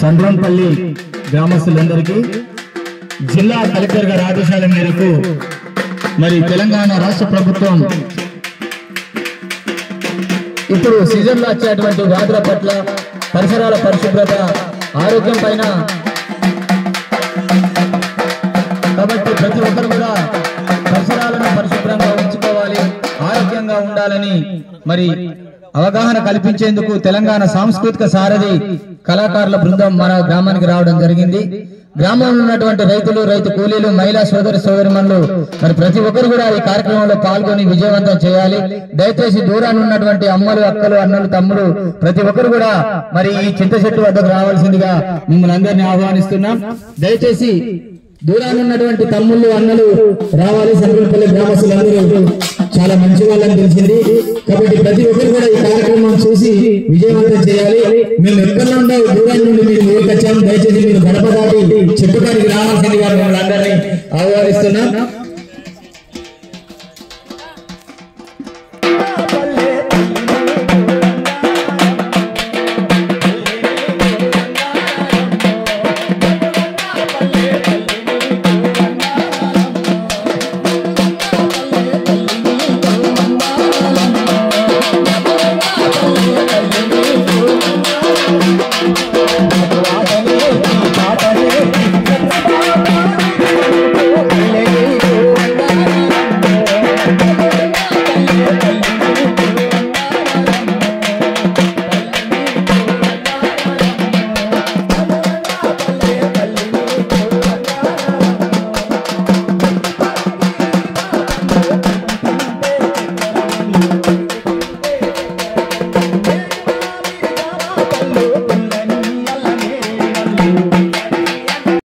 సంద్రంపల్లి గ్రామస్తులందరికీ జిల్లా కలెక్టర్ గారి ఆదేశాల మేరకు మరి తెలంగాణ రాష్ట్ర ప్రభుత్వం ఇప్పుడు సీజన్లో వచ్చేటువంటి వ్యాధుల పట్ల పరిసరాల పరిశుభ్రత ఆరోగ్యం పైన కాబట్టి ప్రతి ఒక్కరు కూడా పరిసరాలను పరిశుభ్రంగా ఉంచుకోవాలి, ఆరోగ్యంగా ఉండాలని మరి అవగాహన కల్పించేందుకు తెలంగాణ సాంస్కృతిక సారథి కళాకారుల బృందం మన గ్రామానికి రావడం జరిగింది. గ్రామంలో ఉన్నటువంటి రైతులు, రైతు కూలీలు, మహిళా సోదరిమణులు మరి ప్రతి ఒక్కరు కూడా ఈ కార్యక్రమంలో పాల్గొని విజయవంతం చేయాలి. దయచేసి దూరాన్ని ఉన్నటువంటి అమ్మలు, అక్కలు, అన్నలు, తమ్ముడు ప్రతి ఒక్కరు కూడా మరి ఈ చింత చెట్టు వద్దకు రావాల్సిందిగా మిమ్మల్ని అందరినీ ఆహ్వానిస్తున్నాం. దయచేసి దూరాన్ని ఉన్నటువంటి తమ్ముళ్ళు, అన్నలు రావాలి. సంద్రంపల్లి గ్రామస్తులందరూ చాలా మంచి వాళ్ళని తెలిసింది కాబట్టి ప్రతి ఒక్కరు కూడా ఈ కార్యక్రమం చూసి విజయవంతం చేయాలి. మేము ఎక్కడ నుండో దూరం నుండి మీరు ఊరికి వచ్చాము. దయచేసి మీరు గడప దాటి చెట్టుకానికి రావాల్సిందిగా మిమ్మల్ని అందరినీ ఆహ్వానిస్తున్నాం.